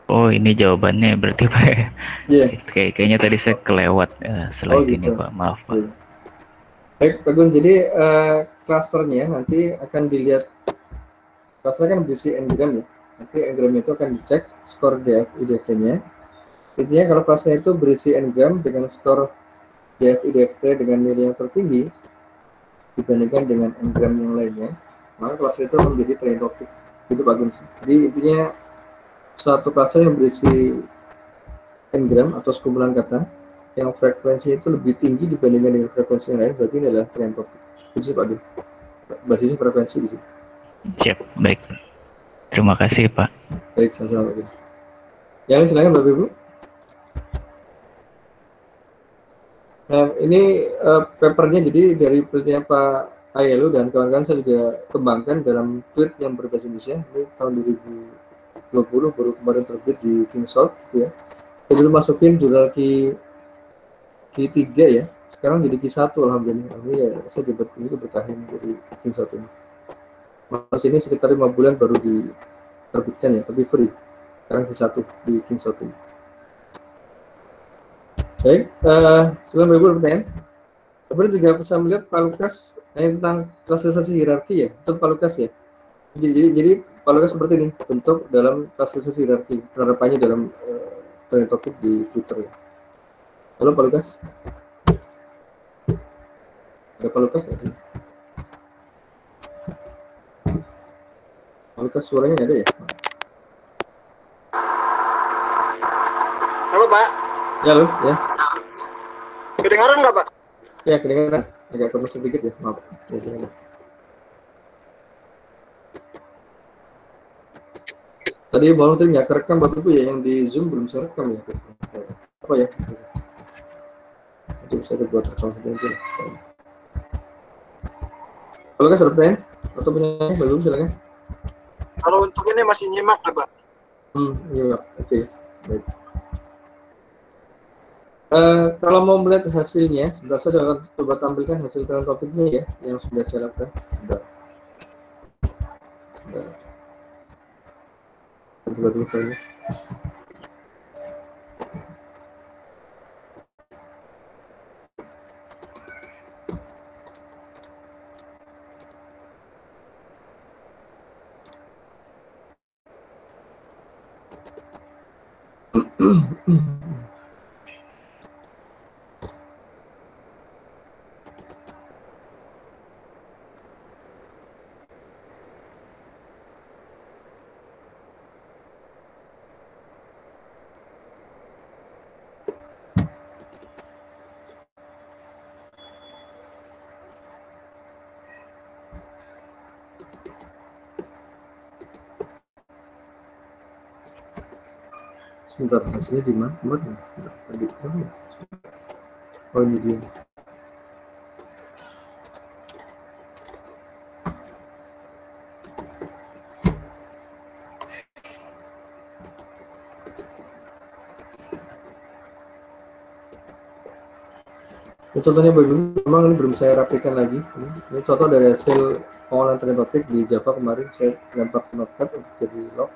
Oh, ini jawabannya berarti Pak. Iya. Kayaknya tadi saya kelewat Oh slide ini gitu. Pak. Maaf Pak. Iya. Baik, Pak Gun. Jadi klasternya nanti akan dilihat, klaster kan berisi engram ya. Nanti engram itu akan dicek skor DF IDFT-nya. Intinya kalau klasternya itu berisi engram dengan skor DF IDFT dengan nilai yang tertinggi dibandingkan dengan engram yang lainnya, maka klaster itu akan menjadi trending topic. Itu Pak Gun. Jadi intinya suatu klaster yang berisi engram atau sekumpulan kata yang frekuensinya itu lebih tinggi dibandingkan dengan frekuensi yang lain, berarti ini adalah trend topic. Itu Pak Gun. Basisnya frekuensi di situ. Siap, baik. Terima kasih Pak. Baik, sama-sama Pak Gun. Yang silakan Bapak Ibu. Nah, ini papernya jadi dari penelitian Pak Ayelu dan kawan-kawan saya juga kembangkan dalam tweet yang berbahasa Indonesia. Ini tahun 2020 baru kemarin terbit di Kingsouth ya. Saya dulu masukin jurnal Q3 ya. Sekarang jadi Q1 alhamdulillah. Ini ya saya dapat ini bertahan dari Kingsouth ini. Mas ini sekitar 5 bulan baru diterbitkan ya, tapi free. Sekarang Q1 di Kingsouth ini. Baik, sebelum Ibu pertanyaan, sebenarnya juga bisa melihat Pak Lukas tentang klasifikasi hierarki ya, itu Pak Lukas ya. Jadi Pak Lukas seperti ini bentuk dalam klasifikasi hierarki, penerapannya dalam trending topik di Twitter ya. Halo Pak Lukas, ada Pak Lukas nggak sih? Pak Lukas suaranya ada ya? Halo Pak. Ya halo ya. Kedengaran nggak Pak? Ya kedengaran, agak kemas sedikit ya, maaf. Ya, tadi volunteer nggak kerekam Bapak Ibu ya, yang di Zoom belum bisa rekam ya. Apa ya? Itu bisa dibuat rekam sendiri. Kalau kan sudah pertanyaan atau punya belum silakan. Kalau untuk ini masih nyimak ya Pak. Iya, oke, baik. Kalau mau melihat hasilnya, sebentar saya akan coba tampilkan hasil trend topiknya ya, yang sudah saya lakukan. Coba dulu saya. Sebentar, hasilnya di mana? Tadi oh ini dia. Ini contohnya begini, memang ini belum saya rapikan lagi. Ini contoh dari hasil pengolahan trend topik di Java kemarin, saya lempar ke Notepad untuk jadi log.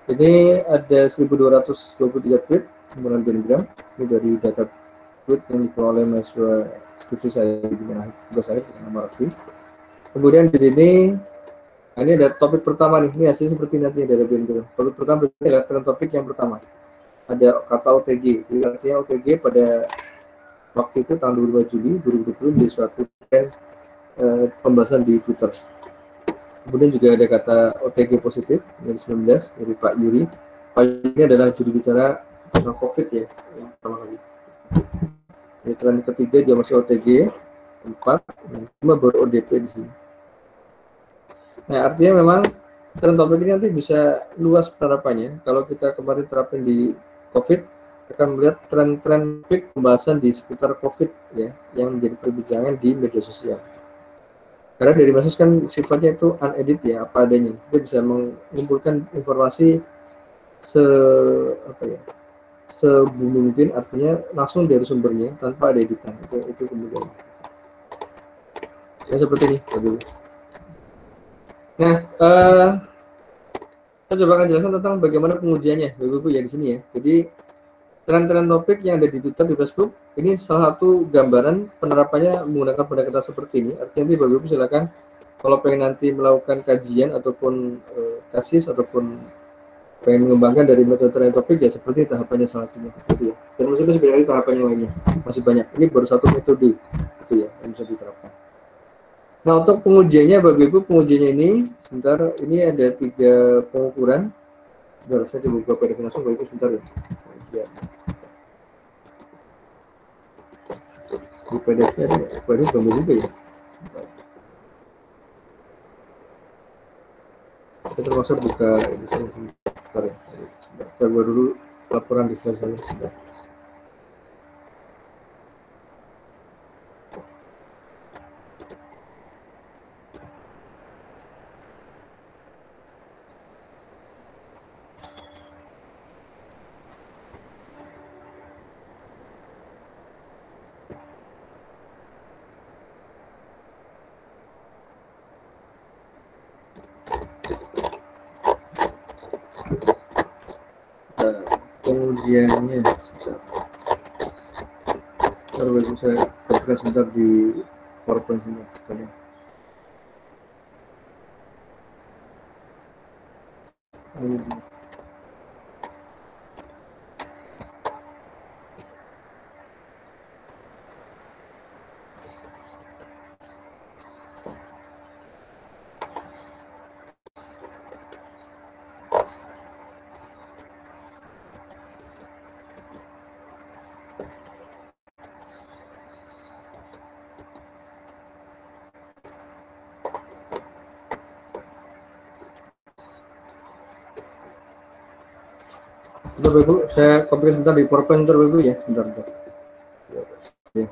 Ini ada 1223 tweet, kemudian Telegram. Ini dari data tweet yang dikelola oleh mahasiswa skripsi saya di tugas saya nama Raffi. Kemudian di sini, ini ada topik pertama nih, ini hasil seperti nanti dari Telegram. Topik pertama ini adalah trend topik yang pertama. Ada kata OTG, jadi artinya OTG pada waktu itu tahun 22 Juli 2020 di suatu tren pembahasan di Twitter. Kemudian juga ada kata OTG positif dari 19 dari Pak Yuri. Pak Yuri ini adalah juru bicara tentang COVID ya, yang pertama kali. Ini tren ketiga dia masih OTG 4, yang 5 baru ODP di sini. Nah artinya memang tren topik ini nanti bisa luas penerapannya. Kalau kita kemarin terapin di COVID, akan melihat tren-tren pembahasan di seputar COVID ya, yang menjadi perbincangan di media sosial. Karena dari medsos kan sifatnya itu unedit ya, apa adanya. Dia bisa mengumpulkan informasi sebumi mungkin, artinya langsung dari sumbernya tanpa ada editan. Itu kemudian. Ya seperti ini. Nah, Saya coba akan jelaskan tentang bagaimana pengujiannya, Bapak Ibu ya di sini ya. Jadi tren-tren topik yang ada di Twitter, di Facebook, ini salah satu gambaran penerapannya menggunakan pendekatan seperti ini. Artinya nanti Bapak Ibu silakan kalau pengen nanti melakukan kajian ataupun kasis ataupun pengen mengembangkan dari metode tren topik ya seperti tahapannya salah satunya gitu ya. Dan maksudnya sebenarnya tahapannya lainnya masih banyak. Ini baru satu metode gitu ya yang bisa diterapkan. Nah, untuk pengujiannya Bapak Ibu, pengujiannya ini sebentar, ini ada 3 pengukuran. Sebentar, saya coba buka PDF langsung Bapak Ibu sebentar ya. Di PDF-nya ada nggak? PDF gambar juga ya. Saya terpaksa buka ini sebentar ya. Saya buat dulu laporan di slide saya. Sebentar. Pengujiannya sebentar, saya buka sebentar di PowerPoint sebentar sekalian. Bentar Bapak Ibu, saya copy sebentar di PowerPoint bentar Bapak Ibu ya, bentar. Ya.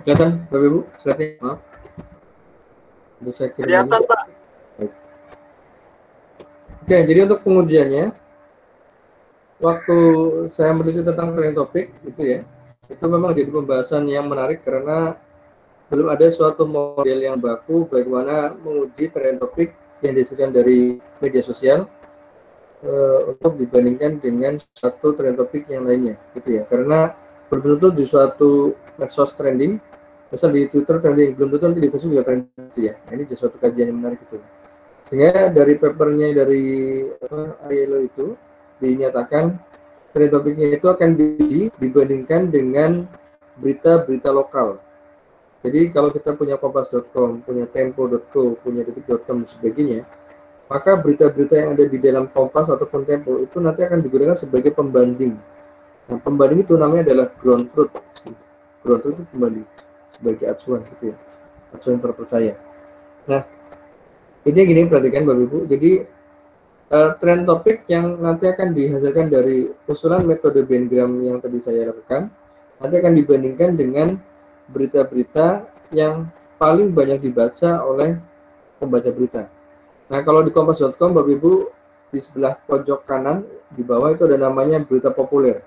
Kelihatan Bapak Ibu slide-nya? Maaf. Bisa saya kirim lagi. Kelihatan, Pak. Oke, jadi untuk pengujiannya, waktu saya meneliti tentang tren topik itu ya, itu memang jadi pembahasan yang menarik karena belum ada suatu model yang baku bagaimana menguji tren topik yang disediakan dari media sosial untuk dibandingkan dengan satu tren topik yang lainnya, gitu ya. Karena belum tentu di suatu medsos trending, misal di Twitter trending, belum tentu nanti di Facebook juga trending, gitu ya. Nah, ini jadi suatu kajian yang menarik itu. Sehingga dari papernya dari ILO itu dinyatakan tren topiknya itu akan dibandingkan dengan berita-berita lokal. Jadi kalau kita punya kompas.com, punya tempo.co, punya detik.com dan sebagainya, maka berita-berita yang ada di dalam Kompas ataupun Tempo itu nanti akan digunakan sebagai pembanding. Nah, pembanding itu namanya adalah ground truth. Ground truth itu pembanding sebagai acuan gitu ya, acuan terpercaya. Nah, ini gini, perhatikan Bapak Ibu. Jadi tren topik yang nanti akan dihasilkan dari usulan metode Venn-gram yang tadi saya lakukan, nanti akan dibandingkan dengan berita-berita yang paling banyak dibaca oleh pembaca berita. Nah, kalau di kompas.com Bapak Ibu, di sebelah pojok kanan di bawah itu ada namanya berita populer.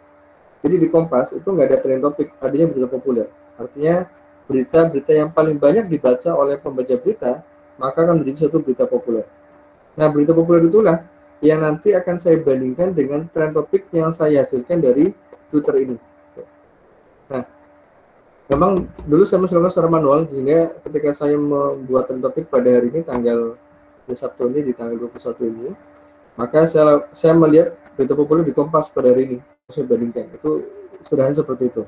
Jadi di Kompas itu nggak ada tren topik, adanya berita populer. Artinya berita-berita yang paling banyak dibaca oleh pembaca berita, maka akan menjadi satu berita populer. Nah, berita populer itulah yang nanti akan saya bandingkan dengan trend topik yang saya hasilkan dari Twitter ini. Nah, memang dulu saya melakukan secara manual, sehingga ketika saya membuat trend topik pada hari ini, tanggal Sabtu ini, di tanggal 21 ini, maka saya melihat berita populer di Kompas pada hari ini, saya bandingkan. Itu sederhana seperti itu.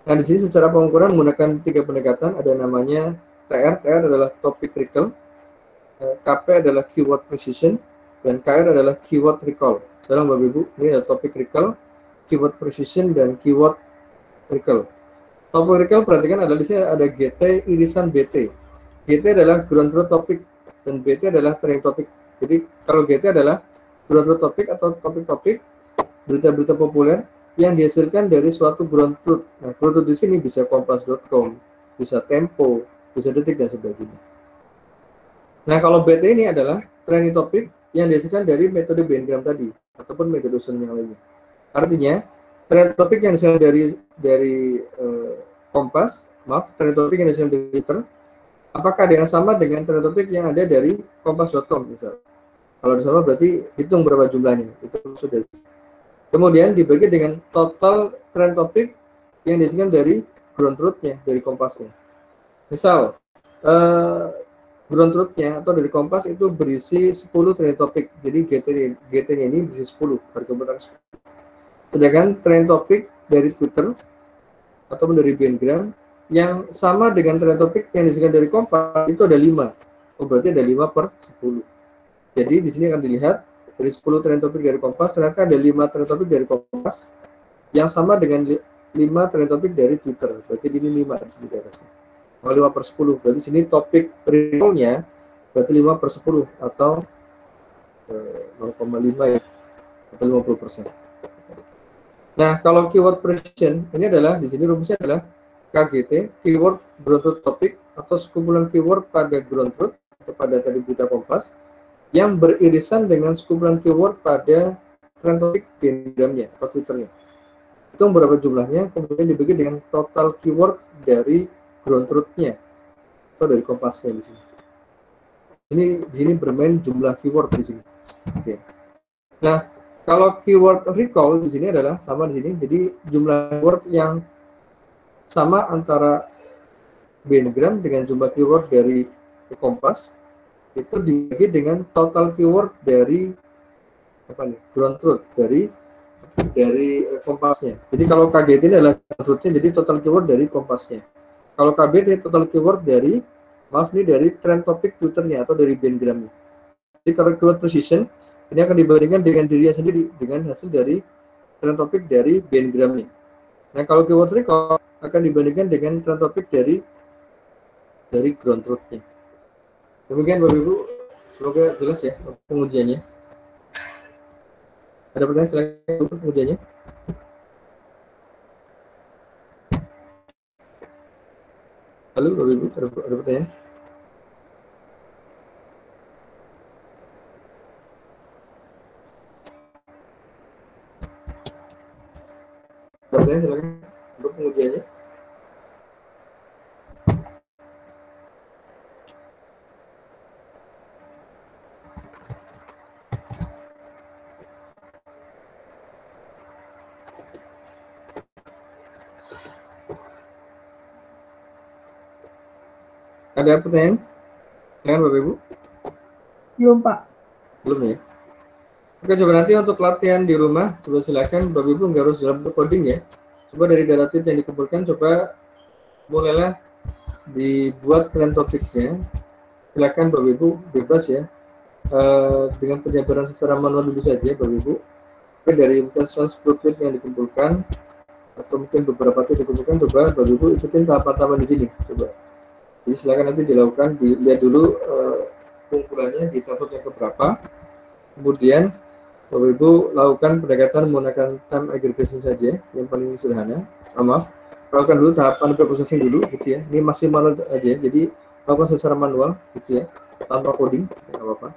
Nah, di sini secara pengukuran menggunakan 3 pendekatan, ada namanya TR adalah topic recall, KP adalah keyword precision, dan KR adalah keyword recall. Sekarang Bapak Ibu, ini adalah topic recall, keyword precision, dan keyword recall. Topic recall perhatikan adalah di sini ada GT irisan BT. GT adalah ground truth topic dan BT adalah trending topic. Jadi kalau GT adalah ground truth topic atau topik-topik berita-berita populer yang dihasilkan dari suatu ground truth. Nah, ground truth di sini bisa kompas.com, bisa Tempo, bisa Detik, dan sebagainya. Nah, kalau BT ini adalah trending topic yang dihasilkan dari metode Bengram tadi ataupun metode Sun yang lainnya. Artinya, trending topic yang dihasilkan dari Kompas, trending topic yang dihasilkan dari Twitter, apakah ada yang sama dengan trending topic yang ada dari kompas.com misalnya? Kalau sama berarti hitung berapa jumlahnya, itu sudah. Kemudian dibagi dengan total trend topik yang dihasilkan dari ground truth-nya, dari Kompasnya. Misal, ground truth-nya atau dari Kompas itu berisi 10 trend topik. Jadi GT-nya ini berisi 10, harga putar 10. Sedangkan trend topik dari Twitter ataupun dari Bengram yang sama dengan trend topik yang dihasilkan dari Kompas itu ada 5. Oh, berarti ada 5 per 10. Jadi di sini akan dilihat dari 10 trend topik dari Kompas, ternyata ada 5 trend topik dari Kompas yang sama dengan 5 trend topik dari Twitter. Berarti ini 5 di sini di atasnya. 5 per 10. Berarti sini topik recall-nya berarti 5 per 10 atau 0,5 ya, atau 50%. Nah, kalau keyword precision ini adalah di sini rumusnya adalah KGT, keyword ground truth topic atau sekumpulan keyword pada ground truth atau pada tadi berita Kompas yang beririsan dengan sekumpulan keyword pada trend topik Bengram-nya atau Twitter-nya. Itu berapa jumlahnya, kemudian dibagi dengan total keyword dari ground truth-nya atau dari Kompasnya di sini. Di sini bermain jumlah keyword di sini. Oke. Nah, kalau keyword recall di sini adalah sama di sini. Jadi jumlah keyword yang sama antara Bengram dengan jumlah keyword dari Kompas itu dibagi dengan total keyword dari ground truth dari Kompasnya. Jadi kalau KGT ini adalah ground truth-nya, jadi total keyword dari Kompasnya. Kalau KBT total keyword dari trend topik Twitter-nya atau dari Bengram-nya. Jadi kalau keyword precision ini akan dibandingkan dengan dirinya sendiri dengan hasil dari trend topik dari Bengram-nya. Nah, kalau keyword recall akan dibandingkan dengan trend topik dari ground truth-nya. Demikian Bapak Ibu, semoga jelas ya pengujiannya. Ada pertanyaan silakan pengujiannya. Halo Bapak Ibu, ada pertanyaan? Ada pertanyaan silakan untuk pengujiannya. Ada pertanyaan? Silakan Bapak Ibu. Belum, Pak. Belum ya? Oke, coba nanti untuk latihan di rumah, coba silakan Bapak Ibu nggak harus dalam coding ya. Coba dari data tweet yang dikumpulkan, coba mulailah dibuat trend topiknya. Silakan Bapak Ibu bebas ya. Dengan penjabaran secara manual dulu saja Bapak Ibu. Oke, dari 10 tweet yang dikumpulkan atau mungkin beberapa tweet dikumpulkan, coba Bapak Ibu ikutin tahapan-tahapan di sini. Coba. Jadi silakan nanti dilakukan, dilihat dulu kumpulannya di tablet yang keberapa. Kemudian Bapak Ibu lakukan pendekatan menggunakan time aggregation saja, yang paling sederhana. Lakukan dulu tahapan preprocessing dulu, gitu ya. Ini masih manual aja, jadi lakukan secara manual, gitu ya, tanpa coding, nggak apa-apa.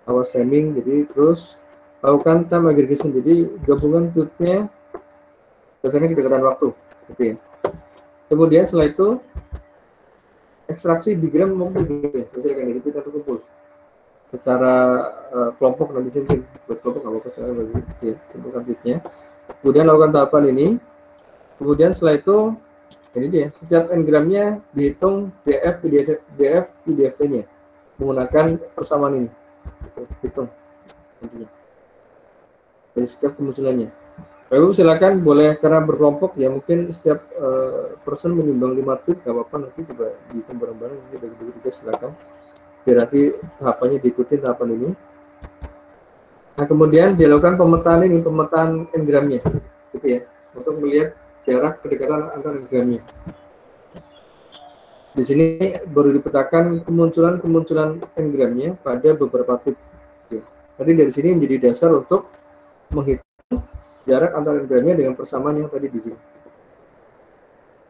Awas timing, jadi terus lakukan time aggregation, jadi gabungan tweetnya biasanya kedekatan waktu, gitu ya. Kemudian setelah itu ekstraksi bigram maupun bigram, silakan itu kita kumpul. secara kelompok, nanti sini buat kelompok nggak apa-apa, saya bagi ya, tentukan tipnya. Kemudian lakukan tahapan ini. Kemudian setelah itu ini dia, setiap n-gramnya dihitung PDF-nya menggunakan persamaan ini. Hitung intinya dari setiap kemunculannya. Lalu silakan boleh, karena berkelompok ya, mungkin setiap person menyumbang 5 tweet, nggak apa-apa, nanti coba dihitung bareng-bareng, nanti bagi-bagi juga silakan. Biar nanti tahapannya diikuti tahapan ini. Nah, kemudian dilakukan pemetaan ini, pemetaan n-gramnya, gitu ya, untuk melihat jarak kedekatan antar n-gramnya. Di sini baru dipetakan kemunculan n-gramnya pada beberapa tweet. Nanti dari sini menjadi dasar untuk menghitung jarak antara n-gramnya dengan persamaan yang tadi di sini.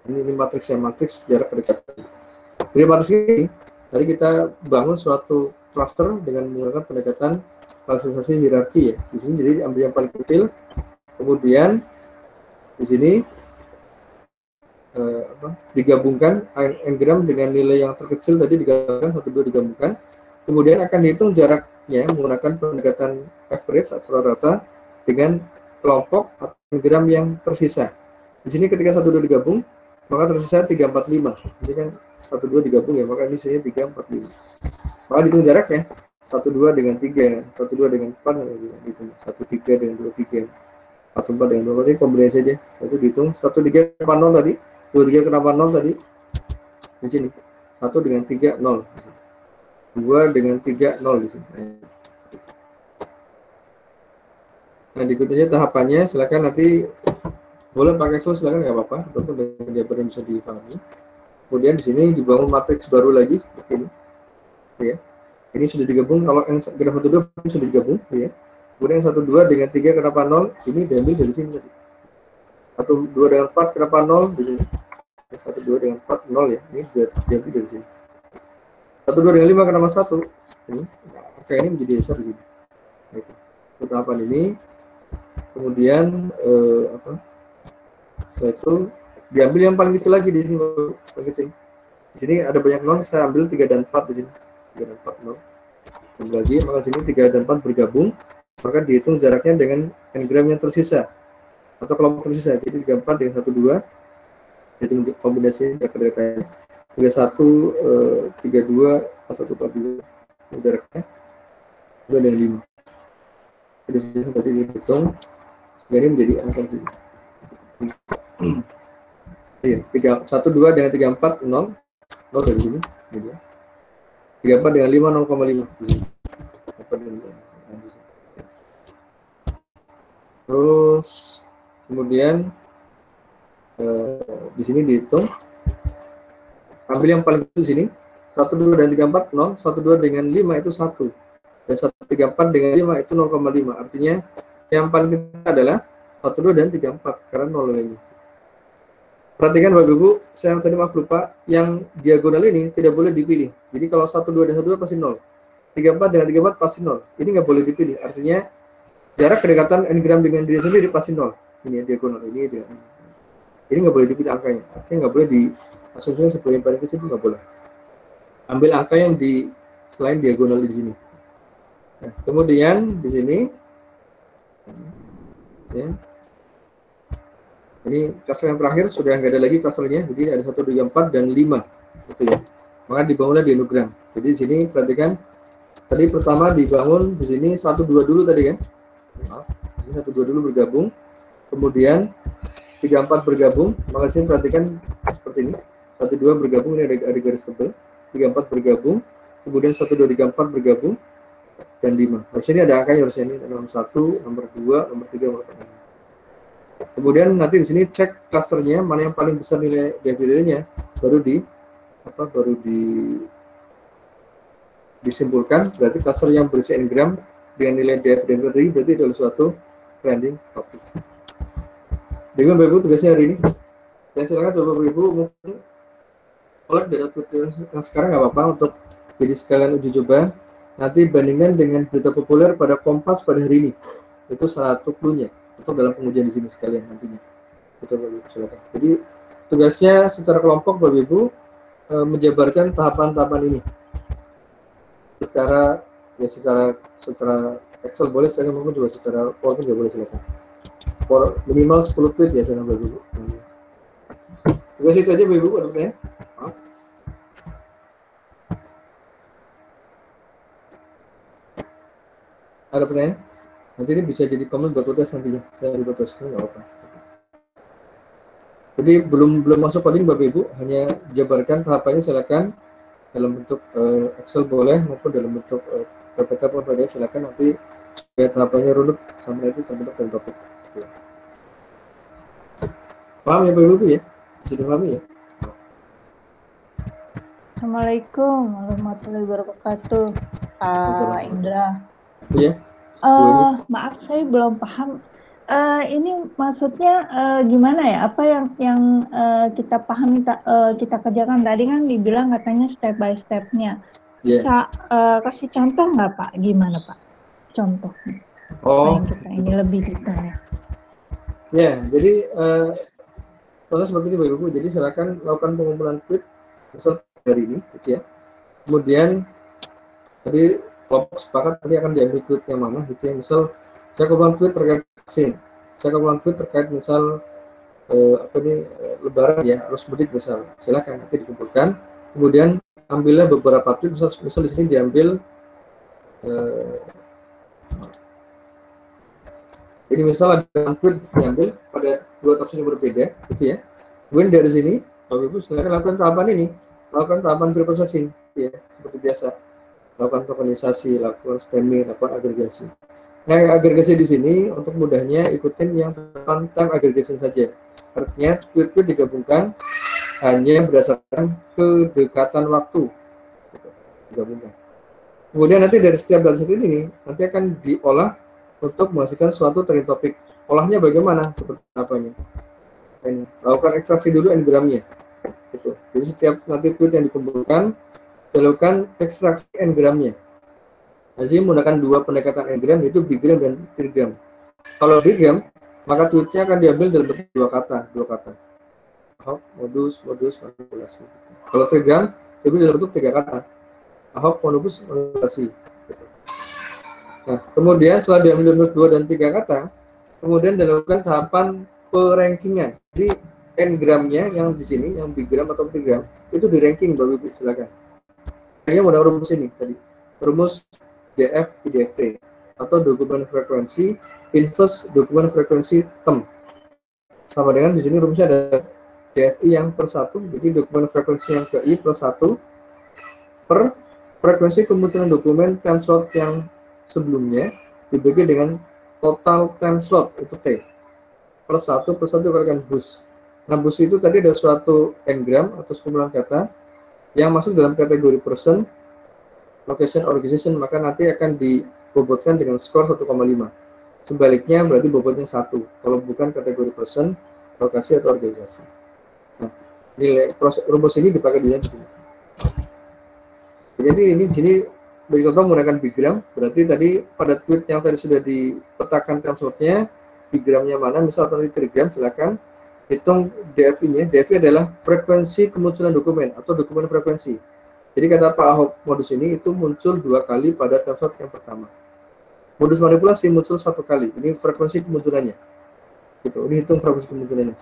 Ini matriks yang matriks jarak kedekatan. Dari matriks ini tadi kita bangun suatu cluster dengan menggunakan pendekatan klasifikasi hierarki ya. Di sini jadi ambil yang paling kecil, kemudian di sini digabungkan n-gram dengan nilai yang terkecil tadi, digabungkan 1, 2 digabungkan, kemudian akan dihitung jaraknya menggunakan pendekatan average atau rata dengan kelompok atau n-gram yang tersisa. Di sini ketika 1, 2 digabung, maka tersisa 3, 4, 5. Jadi kan 1, 2 digabung ya, maka ini sini 3, 4, 5. Maka dihitung jaraknya 1, 2 dengan 3, 1, 2 dengan 4, gitu. 1, 3 dengan 2, 3, 1, 4 dengan 2, berarti kombinasi aja. Itu dihitung 1, 3 kenapa 0 tadi, 2, 3 kenapa 0 tadi, di sini 1 dengan 3, 0, 2 dengan 3, 0 di sini. Nah, diikutinya tahapannya, silakan nanti boleh pakai Excel, silakan nggak apa-apa, ataupun dengan Jabber yang bisa dipahami. Kemudian di sini dibangun matriks baru lagi seperti ini, ya. Ini sudah digabung, kalau yang graf 1, 2 ini sudah digabung, ya. Kemudian 1, 2 dengan 3 kenapa 0, ini diambil dari sini tadi. 1, 2 dengan 4 kenapa 0 di sini. 1, 2 dengan 4, 0 ya, ini sudah diambil dari sini. 1, 2 dengan 5 kenapa 1, ini, nah, ini menjadi dasar di sini. Nah, itu tahapan ini. Kemudian setelah itu diambil yang paling kecil lagi di sini, paling kecil. Di sini ada banyak 0, saya ambil 3 dan 4 di sini. 3 dan 4, 0. Dan lagi, maka sini 3 dan 4 bergabung, maka dihitung jaraknya dengan n-gram yang tersisa atau kelompok tersisa. Jadi 3, 4 dengan 1, 2, hitung kombinasi jarak dekatnya. 3, 1, 3, 2, 1, 4, 2 jaraknya. 2 dengan 5. Jadi tadi dihitung, jadi menjadi angka sini. Iya, 1, 2 dengan 3, 4, 0, 0 dari sini. 3, 4 dengan 5, 0,5 di sini. Terus kemudian di sini dihitung, ambil yang paling kecil di sini, 1, 2 dan 3, 4, 0, 1, 2 dengan 5 itu 1, dan 1, 3, 4 dengan 5 itu 0,5. Artinya yang paling kecil adalah 1, 2 dan 3, 4 karena 0 ini. Perhatikan Bapak Ibu, saya tadi maaf lupa, yang diagonal ini tidak boleh dipilih. Jadi kalau 1, 2 dan 1, 2 pasti 0. 3, 4 dengan 3, 4 pasti 0. Ini nggak boleh dipilih. Artinya jarak kedekatan n-gram dengan diri sendiri pasti 0. Ini diagonal ini dia. Ini nggak boleh dipilih angkanya. Artinya nggak boleh diasumsikan sebagai yang paling kecil, itu nggak boleh. Ambil angka yang di selain diagonal di sini. Nah, kemudian di sini, ya. Ini cluster yang terakhir sudah nggak ada lagi clusternya, jadi ada 1, 2, 4 dan 5, gitu ya. Maka dibangunlah diagram. Jadi di sini perhatikan, tadi pertama dibangun di sini 1, 2 dulu tadi kan. Maaf, ini 1, 2 dulu bergabung, kemudian 3, 4 bergabung. Maka sini perhatikan seperti ini, 1, 2 bergabung, ini ada garis tebal, 3, 4 bergabung, kemudian 1, 2, 3, 4 bergabung, dan 5. Harusnya ini ada angkanya, harusnya ini nomor 1, nomor 2, nomor 3, nomor 4. Kemudian nanti di sini cek clusternya mana yang paling besar nilai DFDD-nya, baru disimpulkan. Berarti cluster yang berisi n-gram dengan nilai DFDD berarti adalah suatu trending topik. Dengan Bapak Ibu tugasnya hari ini. Dan silakan coba Bapak Ibu mungkin collect data yang sekarang nggak apa-apa untuk jadi sekalian uji coba. Nanti bandingkan dengan berita populer pada Kompas pada hari ini. Itu satu clue-nya. Atau dalam pengujian di sini sekalian nantinya. Itu Bapak Ibu silakan. Jadi tugasnya secara kelompok Bapak Ibu menjabarkan tahapan-tahapan ini secara Ya secara Excel boleh, silakan maupun juga secara PowerPoint juga boleh, silakan. Minimal 10 tweet ya saya nambah dulu. Juga situ aja Bapak Ibu, ada pertanyaan? Maaf. Ada pertanyaan? Nanti ini bisa jadi komen buat protes nantinya. Saya ribet terus, nggak apa-apa. Jadi belum masuk coding Bapak Ibu, hanya jabarkan tahapannya, silakan dalam bentuk Excel boleh maupun dalam bentuk PPT atau PDF, silakan nanti supaya tahapannya runut sampai itu terbentuk dan topik. Paham ya Bapak Ibu ya? Sudah paham ya? Assalamualaikum warahmatullahi wabarakatuh. Pak Indra. Iya. Maaf saya belum paham. Ini maksudnya gimana ya? Apa yang kita pahami, kita kerjakan tadi kan dibilang katanya step by step-nya. Bisa kasih contoh nggak Pak? Gimana Pak? Contoh. Yang kita ini lebih detailnya. Ya, jadi proses seperti ini Bapak Ibu. Jadi silakan lakukan pengumpulan tweet misal hari ini, gitu ya. Kemudian tadi kelompok sepakat tadi akan diambil tweet yang mana, gitu ya. Misal saya kumpulan tweet terkait vaksin, saya kumpulan tweet terkait misal Lebaran ya, harus mudik misal. Silakan nanti dikumpulkan. Kemudian ambillah beberapa tweet, misal di sini diambil jadi misal ada tweet diambil pada 2 tafsir yang berbeda, gitu ya. Kemudian dari sini Bapak Ibu silakan lakukan tahapan ini, lakukan tahapan preprocessing, ya, seperti biasa. Lakukan tokenisasi, lakukan stemming, lakukan agregasi. Nah, agregasi di sini untuk mudahnya ikutin yang time aggregation saja. Artinya tweet-tweet digabungkan hanya berdasarkan kedekatan waktu. Digabungkan. Kemudian nanti dari setiap dataset ini nanti akan diolah untuk menghasilkan suatu trending topik. Olahnya bagaimana? Seperti apanya? Ini. Lakukan ekstraksi dulu n-gramnya. Gitu. Jadi setiap nanti tweet yang dikumpulkan dilakukan ekstraksi n-gramnya. Jadi menggunakan 2 pendekatan n-gram, yaitu bigram dan trigram. Kalau bigram, maka tweetnya akan diambil dalam bentuk 2 kata. Ahok, modus, manipulasi. Kalau trigram, diambil dalam bentuk 3 kata. Ahok, modus, manipulasi. Nah, kemudian setelah diambil dalam bentuk 2 dan 3 kata, kemudian dilakukan tahapan perankingan. Jadi n-gramnya yang di sini, yang bigram atau trigram, itu di ranking Bapak Ibu, silakan. Kayaknya mau rumus ini tadi, rumus DF IDFT atau dokumen frekuensi inverse dokumen frekuensi term. Sama dengan di sini rumusnya ada DFI yang per 1, jadi dokumen frekuensi yang ke I plus 1 per frekuensi kemunculan dokumen time slot yang sebelumnya dibagi dengan total time slot itu T per 1 dikalikan bus. Nah, bus itu tadi ada suatu n-gram atau kumpulan kata yang masuk dalam kategori person, location, organization, maka nanti akan dibobotkan dengan skor 1,5. Sebaliknya berarti bobotnya 1 kalau bukan kategori person, lokasi, atau organisasi. Nah, nilai rumus ini dipakai di sini. Jadi ini di sini beri contoh menggunakan bigram, berarti tadi pada tweet yang tadi sudah dipetakan time slotnya, bigramnya mana, misal tadi trigram, silakan hitung DFI-nya. DFI adalah frekuensi kemunculan dokumen atau dokumen frekuensi. Jadi kata Pak Ahok modus ini itu muncul 2 kali pada time slot yang pertama. Modus manipulasi muncul 1 kali. Ini frekuensi kemunculannya. Gitu. Ini hitung frekuensi kemunculannya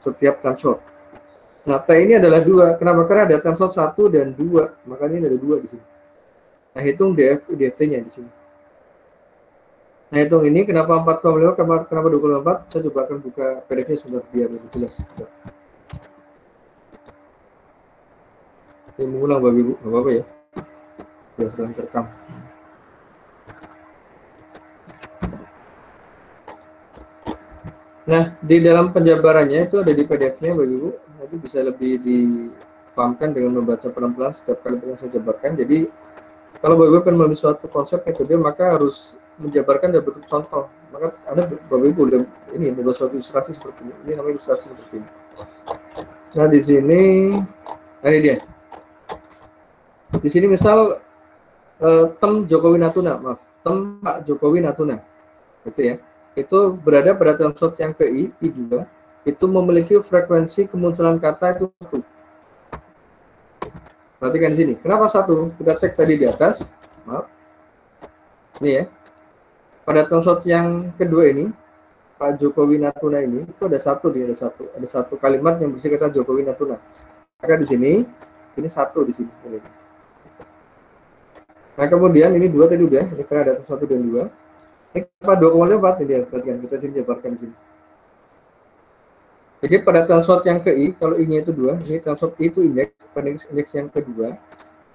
setiap time slot. Nah, T ini adalah 2. Kenapa? Karena ada time slot 1 dan 2. Makanya ini ada 2 di sini. Nah, hitung DFT-nya di sini. Nah, hitung ini kenapa 4,5, kenapa 24? Saya coba akan buka PDF-nya sebentar biar lebih jelas. Saya mengulang Bapak Ibu, nggak apa-apa ya. Sudah sedang terekam. Nah, di dalam penjabarannya itu ada di PDF-nya Bapak Ibu. Nanti bisa lebih dipahamkan dengan membaca pelan-pelan setiap kali yang saya jabarkan. Jadi, kalau Bapak Ibu akan memilih suatu konsep metode, maka harus menjabarkan dalam bentuk contoh. Maka ada Bapak Ibu udah ini membuat suatu ilustrasi seperti ini. Ini namanya ilustrasi seperti ini. Nah, di sini, nah ini dia. Di sini misal tem Jokowi Natuna, maaf, tem Pak Jokowi Natuna, gitu ya. Itu berada pada time slot yang ke I2, itu memiliki frekuensi kemunculan kata itu 1. Perhatikan di sini. Kenapa 1? Kita cek tadi di atas. maaf. Ini ya. Pada screenshot yang kedua ini, Pak Jokowi Natuna ini, itu ada satu kalimat yang berisi kata Jokowi Natuna. Maka di sini, ini satu di sini. Nah kemudian ini 2 tadi udah, ini karena ada 1 dan 2. Ini apa 2,4 ini dia, perhatikan kita sini jabarkan di sini. Jadi pada screenshot yang ke I, kalau I-nya itu 2, ini screenshot I itu indeks, pada indeks yang kedua,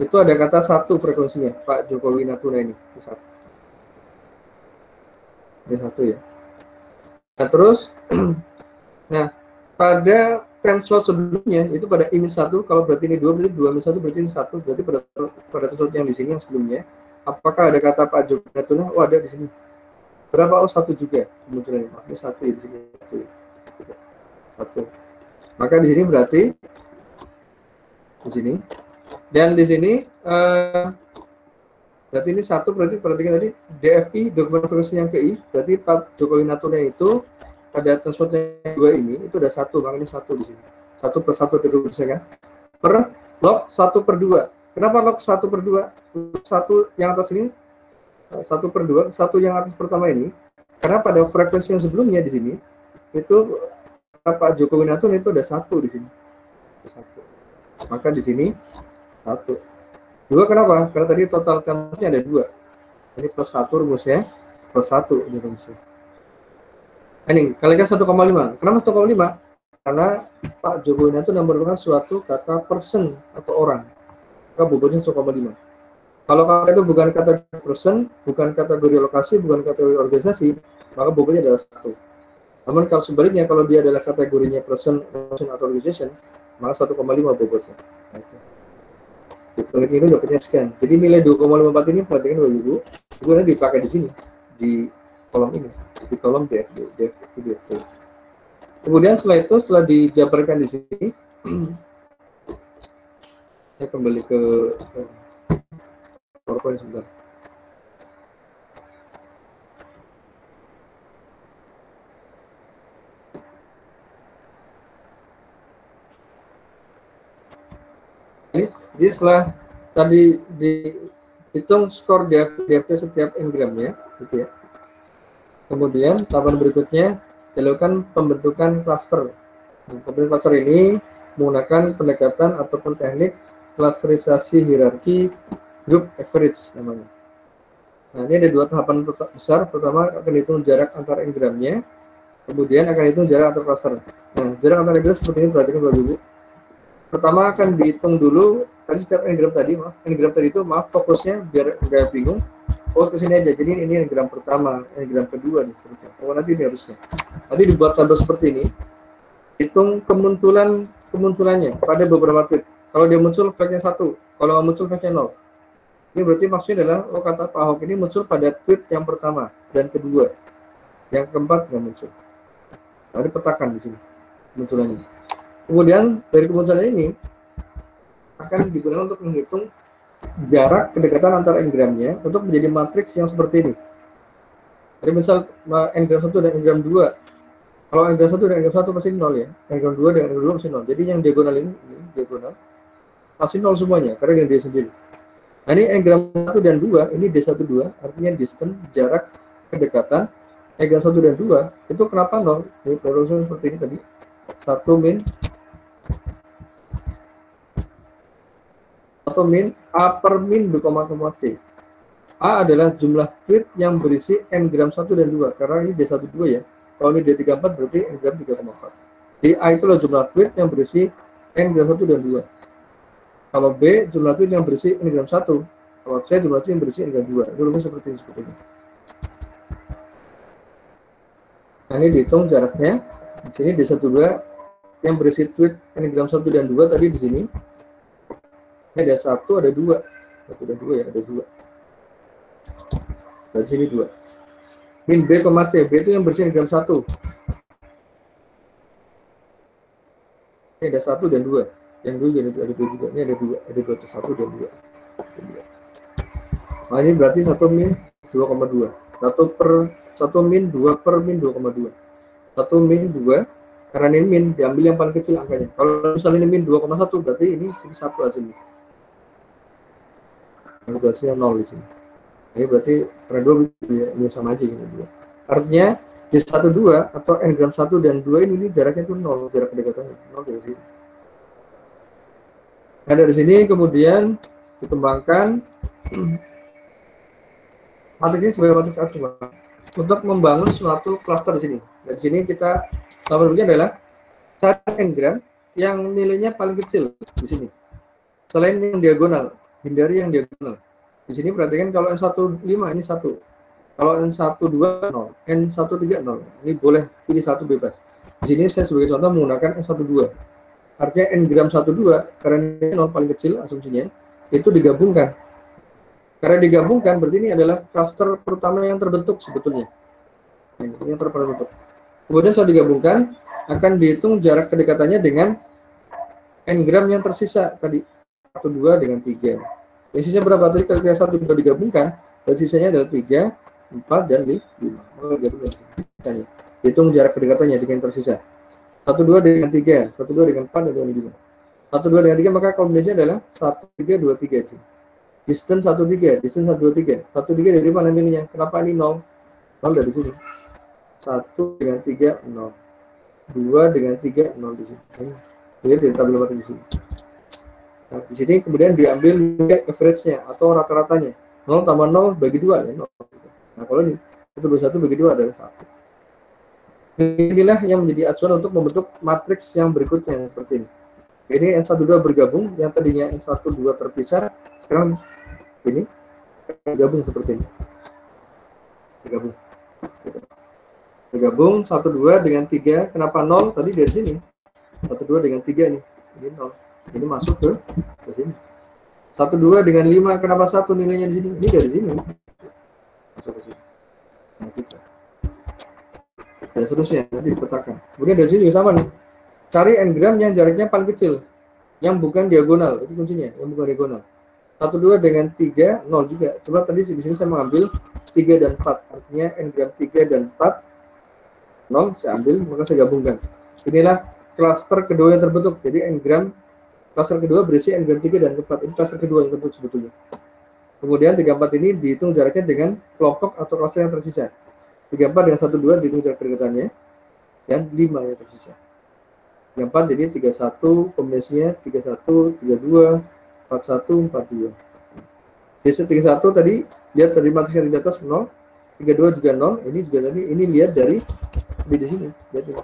itu ada kata 1 frekuensinya, Pak Jokowi Natuna ini, itu 1. Ini 1 ya. Nah terus, nah pada screenshot sebelumnya itu pada I-1, kalau berarti ini 2, berarti 2-1 berarti ini 1, berarti pada screenshot yang di sini yang sebelumnya, apakah ada kata Pak Jokowi Natuna? Oh ada di sini. Berapa? Oh 1 juga kemunculannya. Ini 1 ya di sini. 1. Maka di sini berarti di sini dan di sini berarti ini 1 berarti perhatikan tadi DFI dokumen frekuensi yang ke I berarti Pak Jokowi Natuna itu pada screenshot yang 2 ini itu ada 1 makanya 1 di sini 1 plus 1 itu bisa kan per log 1/2. Kenapa log 1/2? 1 yang atas ini 1/2 1 yang atas pertama ini karena pada frekuensi yang sebelumnya di sini itu Pak Jokowi Natuna itu ada 1 di sini 1. Maka di sini 1. 2 kenapa? Karena tadi total termnya ada 2. Ini plus 1 rumusnya, plus 1 ini rumusnya. Ini kalikan 1,5. Kenapa 1,5? Karena Pak Jokowi Natuna merupakan suatu kata person atau orang. Maka bobotnya 1,5. Kalau kata itu bukan kata person, bukan kategori lokasi, bukan kategori organisasi, maka bobotnya adalah 1. Namun kalau sebaliknya, kalau dia adalah kategorinya person atau organization, maka 1,5 bobotnya. Klik ini dapatnya sekian. Jadi nilai 2,54 ini perhatikan Bapak Ibu, itu nanti dipakai di sini di kolom ini, di kolom DFD. Kemudian setelah dijabarkan di sini, saya kembali ke PowerPoint sebentar. Jadi setelah tadi dihitung skor DFT setiap engramnya, gitu ya. Kemudian tahapan berikutnya dilakukan pembentukan klaster. Pembentukan klaster ini menggunakan pendekatan ataupun teknik klasterisasi hierarki group average namanya. Nah ini ada 2 tahapan besar. Pertama akan dihitung jarak antar engramnya, kemudian akan dihitung jarak antar klaster. Nah jarak antar engram seperti ini, perhatikan Bapak Ibu. Pertama akan dihitung dulu tadi setiap engram tadi, fokusnya biar nggak bingung. Fokus ke sini aja. Jadi ini engram pertama, engram kedua nih seterusnya. Oh nanti ini harusnya. Nanti dibuat tabel seperti ini. Hitung kemunculannya pada beberapa tweet. Kalau dia muncul flag-nya 1, kalau nggak muncul flag-nya 0. Ini berarti maksudnya adalah kata Pak Ahok ini muncul pada tweet yang pertama dan kedua. Yang keempat nggak muncul. Tadi petakan di sini kemunculannya. Kemudian dari kemunculan ini akan digunakan untuk menghitung jarak kedekatan antar engramnya untuk menjadi matriks yang seperti ini. Jadi misal engram 1 dan engram 2. Kalau engram 1 dan engram 1 pasti 0 ya. Engram 2 dan engram 2 pasti 0. Jadi yang diagonal ini diagonal pasti 0 semuanya karena dia sendiri. Nah ini engram 1 dan 2 ini D12 artinya distance jarak kedekatan. Engram 1 dan 2 itu kenapa 0? Ini perlusuan seperti ini tadi. 1 min A per min B, C. A adalah jumlah tweet yang berisi n-gram 1 dan 2 karena ini D12 ya. Kalau ini D34 berarti n-gram 3,4. Di A itulah jumlah tweet yang berisi n-gram 1 dan 2. Kalau B jumlah tweet yang berisi n-gram 1. Kalau C jumlah tweet yang berisi n-gram 2. Itu rumusnya seperti ini. Nah ini dihitung jaraknya. Di sini D12 yang berisi tweet n-gram 1 dan 2 tadi di sini. Ini ada 1, ada 2. 1 dan 2 ya, ada 2. Dari sini 2. Min B, C. B itu yang berisi n-gram 1. Ini ada 1 dan 2. Yang 2 ada 2 juga. Ini ada 2. Ada 2, 1 dan 2. Nah ini berarti 1 min 2,2. 1 min 2 per min 2,2. 1 min 2. Karena ini min, diambil yang paling kecil angkanya. Kalau misalnya ini min 2,1, berarti ini 1 hasilnya. Hasilnya 0 di sini. Ini berarti karena 2 bisa sama aja gitu. Artinya D1 2 atau n-gram 1 dan 2 ini jaraknya itu 0, jarak kedekatannya 0 dari sini. Nah, dari sini kemudian dikembangkan matriks ini sebagai matriks A cuma untuk membangun suatu klaster di sini. Dari sini kita selama berikutnya adalah cari n-gram yang nilainya paling kecil di sini. Selain yang diagonal, hindari yang diagonal. Di sini perhatikan kalau N15 ini 1. Kalau N12 0, N13 0. Ini boleh pilih satu bebas. Di sini saya sebagai contoh menggunakan N12. Artinya n-gram 12 karena ini 0 paling kecil asumsinya itu digabungkan. Karena digabungkan berarti ini adalah klaster pertama yang terbentuk sebetulnya. Ini yang terbentuk. Kemudian setelah digabungkan akan dihitung jarak kedekatannya dengan n-gram yang tersisa tadi 1, 2 dengan 3. Yang sisanya berapa tadi ketika 1 sudah digabungkan, dan sisanya adalah 3, 4 dan 5. Hitung jarak kedekatannya dengan yang tersisa. 1, 2 dengan 3, 1, 2 dengan 4 dan 2 dengan 5. 1, 2 dengan 3 maka kombinasinya adalah 1, 3, 2, 3. Distance 1, 3, distance 1, 2, 3. 1, 3 dari mana nilainya? Kenapa ini 0? 0 dari sini. 1 dengan 3, 0. 2 dengan 3, 0 di sini. Ini dari tabel matematik di sini. Nah, di sini kemudian diambil average-nya atau rata-ratanya. 0 tambah 0 bagi 2 ya 0. Nah, kalau ini 1 bagi 2 adalah 1. Inilah yang menjadi acuan untuk membentuk matriks yang berikutnya seperti ini. Ini N12 bergabung, yang tadinya N12 terpisah, sekarang ini bergabung seperti ini. Bergabung 1, 2 dengan 3. Kenapa 0? Tadi dari sini. 1, 2 dengan 3 nih. Ini 0. Ini masuk ke sini. 1, 2 dengan 5. Kenapa 1 nilainya di sini? Ini dari sini. Masuk ke sini. Nah, kita. Dan seterusnya nanti dipetakan. Kemudian dari sini juga sama nih. Cari n-gram yang jaraknya paling kecil, yang bukan diagonal. Itu kuncinya, yang bukan diagonal. 1, 2 dengan 3, 0 juga. Coba tadi di sini saya mengambil 3 dan 4. Artinya n-gram 3 dan 4, 0 saya ambil, maka saya gabungkan. Inilah klaster kedua yang terbentuk. Jadi n-gram klaster kedua berisi n-gram 3 dan 4. Ini klaster kedua yang terbentuk sebetulnya. Kemudian 34 ini dihitung jaraknya dengan kelompok atau klaster yang tersisa. 34 dengan 12 dihitung jarak kedekatannya, dan 5 yang tersisa. 34 jadi 31 kombinasinya 31, 32, 41, 42. Jadi 31 tadi lihat dari matriks yang di atas 0, 32 juga 0, ini juga tadi ini lihat dari di sini. Lihat ini.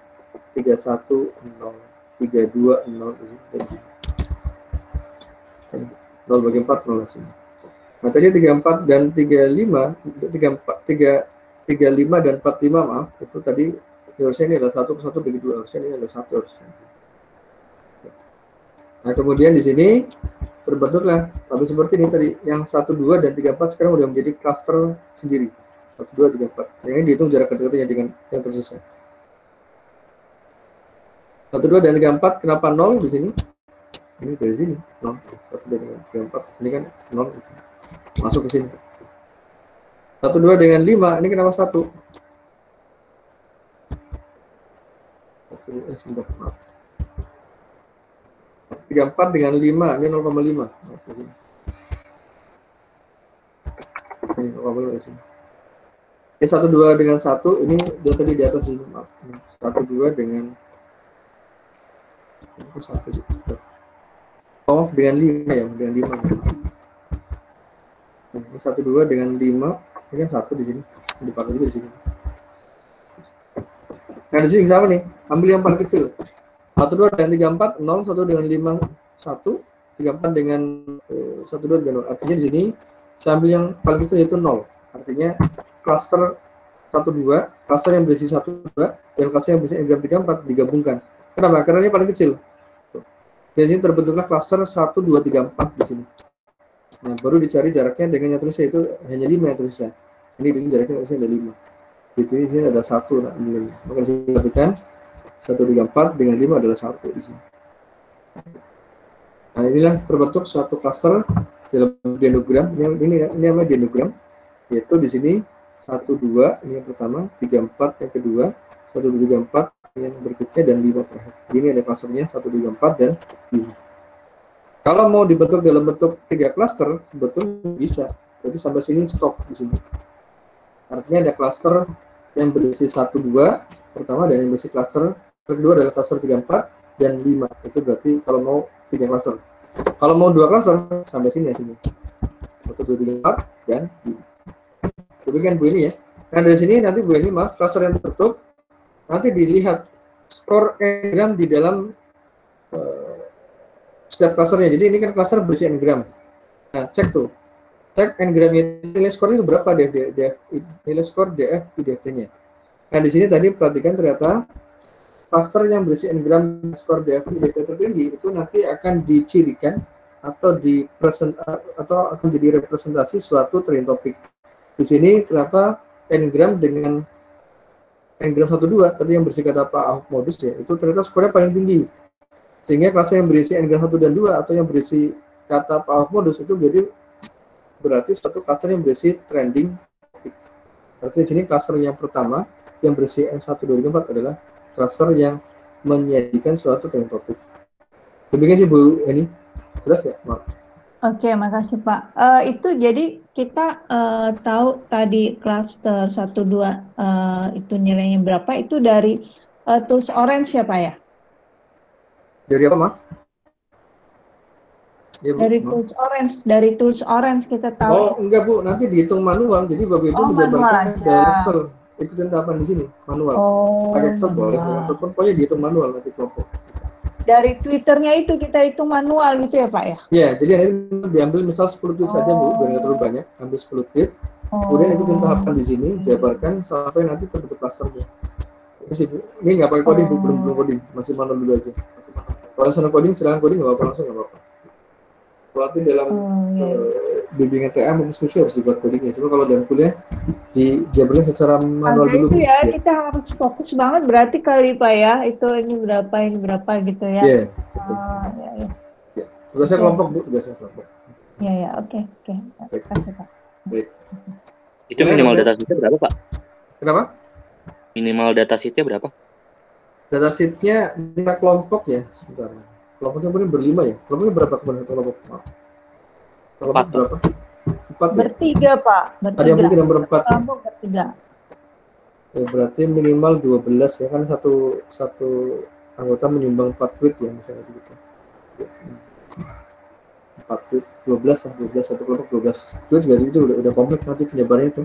31 0, 32 0 di sini. 0 bagi 4 0 di sini. Nah, tadi 34 dan 35, 35 dan 45 maaf, itu tadi harusnya ini adalah 1 bagi 2, harusnya ini adalah 1 harusnya. Nah, kemudian di sini terbentuklah tapi seperti ini tadi, yang 1, 2 dan 34 sekarang sudah menjadi klaster sendiri. 1, 2, 3, 4. Yang ini dihitung jarak kedekatannya dengan yang tersisa. 1, 2 dan 34 kenapa 0 di sini? Ini dari sini 0. 1, 2 dengan 34 ini kan 0 di sini. Masuk ke sini. 1, 2 dengan 5 ini kenapa 1? 34 dengan 5 ini 0,5. Ini 0,5 di sini. Ini 1, 2 dengan 1 ini dia tadi di atas sini maaf. 1, 2 dengan 1 oh dengan 5 ya, dengan 5. Nah, ini 1, 2 dengan 5 ini kan 1 di sini, dipakai juga di sini. Nah, di sini sama nih, ambil yang paling kecil. 1, 2 dengan 34 0, 1 dengan 5 1, 34 dengan 1, 2 dengan 0. Artinya di sini saya ambil yang paling kecil yaitu 0. Artinya klaster 1, 2, klaster yang berisi 1, 2 dan klaster yang berisi n-gram 3, 4 digabungkan. Kenapa? Karena ini paling kecil. Di sini terbentuklah klaster 1, 2, 3, 4 di sini. Nah, baru dicari jaraknya dengan yang tersisa itu hanya 5 yang tersisa. Ini jaraknya ada 5. Jadi di sini ada 1 nah, ini. Maka disini perhatikan 1, 3, 4 dengan 5 adalah 1 di sini. Nah, inilah terbentuk suatu klaster dalam dendrogram. Ini namanya dendrogram. Yaitu di sini 1, 2 ini yang pertama, 3, 4 yang kedua, 1, 2, 3, 4 yang berikutnya dan 5 terakhir. Ini ada klasternya 1, 2, 3, 4 dan 5. Kalau mau dibentuk dalam bentuk 3 klaster, sebetulnya bisa. Jadi sampai sini stop di sini. Artinya ada cluster yang berisi 1, 2 pertama, dan yang berisi cluster kedua adalah cluster 3, 4 dan 5. Itu berarti kalau mau 3 cluster. Kalau mau 2 cluster sampai sini ya sini. 1, 2, 3, 4 dan 5. Demikian Bu ini ya. Nah dari sini nanti Bu ini cluster yang tertutup nanti dilihat skor n-gram di dalam setiap clusternya. Jadi ini kan cluster berisi n-gram. Nah cek tuh. Cek n-gramnya, nilai skornya itu berapa nilai skor DF IDF-nya. Nah di sini tadi perhatikan ternyata cluster yang berisi n-gram skor DF IDF tertinggi itu nanti akan dicirikan atau akan jadi representasi suatu trending topik. Di sini ternyata n-gram dengan n-gram 1, 2 tadi yang berisi kata Pak Ahok modus ya, itu ternyata skornya paling tinggi. Sehingga cluster yang berisi n-gram 1 dan 2 atau yang berisi kata Pak Ahok modus itu berarti satu cluster yang berisi trending topik. Berarti di sini cluster yang pertama yang berisi N1, 2, 3, 4 adalah cluster yang menyajikan suatu trending topik. Demikian sih Bu ini. Jelas ya? Maaf. Oke, makasih Pak. Itu jadi kita tahu tadi cluster 1, 2 itu nilainya berapa, itu dari tools orange ya Pak ya? Dari apa, Mak? Ya, Bu, dari tools orange kita tahu. Oh, enggak Bu, nanti dihitung manual. Jadi Bapak Ibu menjabarkan dari Excel. Ikutin tahapan di sini, manual. Pakai Excel boleh, ataupun pokoknya dihitung manual nanti kelompok. Dari Twitternya itu kita hitung manual gitu ya Pak ya? Iya, jadi nanti diambil misal 10 tweet saja Bu, biar nggak terlalu banyak. Ambil 10 tweet, kemudian ikutin tahapan di sini, jabarkan sampai nanti terbentuk clusternya. Ini nggak pakai coding, belum coding, masih manual dulu aja. Kalau sana coding, silakan coding, nggak apa-apa, langsung nggak apa-apa. Berarti dalam bimbingan TA mungkin harus dibuat codingnya. Cuma kalau dalam kuliah dijabarkan secara manual dulu. Itu ya, kita harus fokus banget berarti kali Pak ya. Itu ini berapa gitu ya. Iya. Ya. Tugasnya kelompok Bu, tugasnya kelompok. Iya, oke. Terima kasih Pak. Baik. Itu minimal data sheet-nya berapa Pak? Kenapa? Minimal data sheet-nya berapa? Data sheet-nya kita kelompok ya, sebentar. Kelompoknya mungkin berlima ya. Kelompoknya berapa kelompok? Kelompok berapa? 4 ya? Bertiga Pak. Ada yang bertiga dan berempat. Kelompok bertiga. Ya, berarti minimal 12 ya kan satu anggota menyumbang 4 tweet ya misalnya begitu. 4 tweet 12 satu kelompok 12 tweet juga itu udah kompleks nanti penyebarannya itu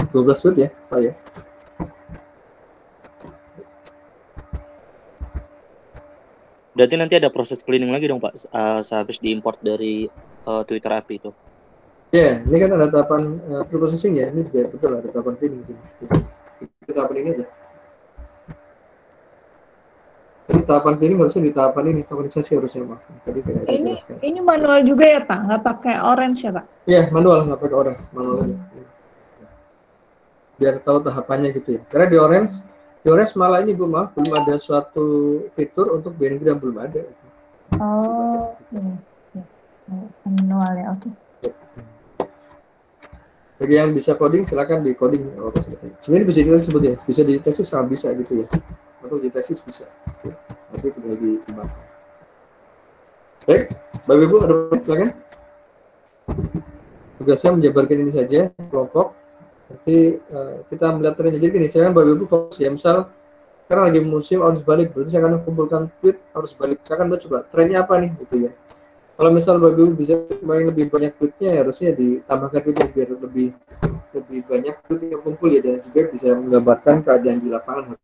12 tweet ya Pak ya. Berarti nanti ada proses cleaning lagi dong Pak, sehabis diimport dari Twitter API itu. Ya, ini kan ada tahapan pre-processing ya, ini juga betul ada tahapan cleaning. Kita tahapan ini aja. Jadi tahapan cleaning harusnya di tahapan ini, organisasi harusnya Pak. Tadi ini manual juga ya Pak, nggak pakai orange ya Pak? Iya, manual, nggak pakai orange, manual aja. Biar tahu tahapannya gitu ya. Karena di orange malah ini belum ada suatu fitur untuk BNgram, belum ada. Oh, manual ya, oke. Bagi yang bisa coding silakan di coding. Sebenarnya bisa ditesis sebetulnya, bisa ditesis sangat bisa gitu ya. Atau ditesis bisa. Nanti tinggal dikembangkan. Baik, Bapak Ibu ada silakan. Tugasnya menjabarkan ini saja kelompok. Nanti kita melihat trennya. Jadi gini, saya Bapak Ibu fokus ya, misal sekarang lagi musim arus balik, berarti saya akan kumpulkan tweet arus balik. Saya akan coba trennya apa nih, gitu ya. Kalau misal Bapak Ibu bisa main lebih banyak tweetnya, harusnya ditambahkan tweetnya biar lebih banyak tweet yang kumpul ya, dan juga bisa menggambarkan keadaan di lapangan.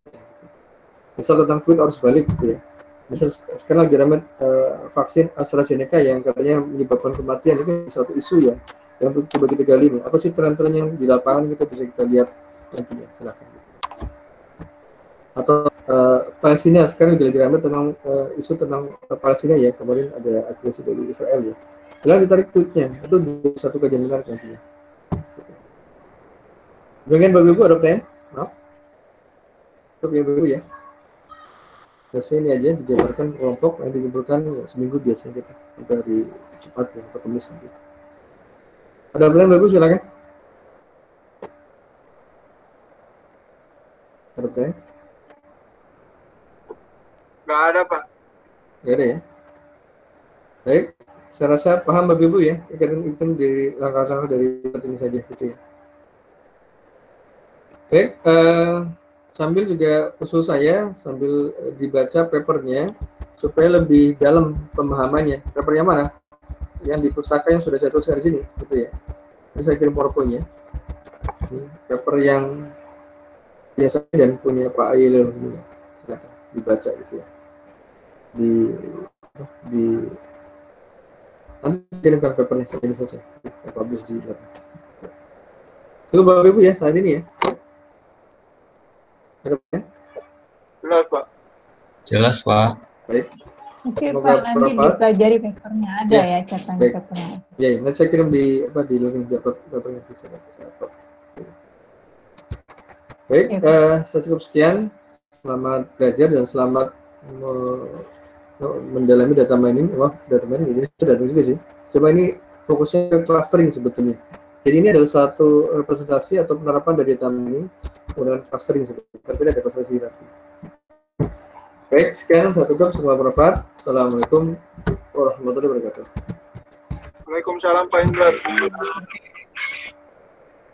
Misal tentang tweet arus balik, gitu ya. Misal sekarang lagi ramai vaksin AstraZeneca yang katanya menyebabkan kematian, itu suatu isu ya. Yang coba kita gali, apa sih tren-tren yang di lapangan kita bisa kita lihat nantinya, silakan. Atau Palestina sekarang juga lagi ramai tentang isu tentang Palestina ya, kemarin ada agresi dari Israel ya. Silakan ditarik tweetnya, itu satu kajian menarik nantinya. Demikian Bapak Ibu ada pertanyaan? Maaf. Untuk Bapak Ibu ya. Biasanya ini aja dijabarkan kelompok yang dikumpulkan ya, seminggu biasanya kita dari Jumat ya, atau Kamis gitu. Ada pertanyaan Bapak silakan. Ada pertanyaan? Nggak ada Pak. Nggak ada ya. Baik, saya rasa paham Bapak Ibu ya, itu dari langkah-langkah dari ini saja gitu ya. Oke, sambil juga usul saya sambil dibaca papernya supaya lebih dalam pemahamannya. Papernya mana? Yang di pusaka yang sudah saya tuliskan di sini, gitu ya. Ini saya kirim PowerPoint-nya. Ini paper yang biasa dan punya Pak Ayil, silakan dibaca gitu ya. Di nanti kirimkan papernya saat ini saja, saya publish di belakang. Itu Bapak Ibu ya saat ini ya. Jelas, Pak. Jelas, Pak. Baik. Oke Semoga Pak, nanti bermanfaat. dipelajari papernya ada Ya, ya catatan baik. papernya. Ya, nanti saya kirim di link papernya. Baik, saya cukup sekian. Selamat belajar dan selamat mendalami data mining. Wah, data mining ini sudah juga sih. Coba ini fokusnya ke clustering sebetulnya. Jadi ini adalah satu representasi atau penerapan dari data mining menggunakan clustering sebetulnya. Tapi ada clustering hierarki. Baik, sekian saya tutup. Semoga bermanfaat. Assalamualaikum warahmatullahi wabarakatuh. Waalaikumsalam Pak Indra.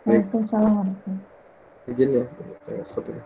Waalaikumsalam. Izin ya, stop ini.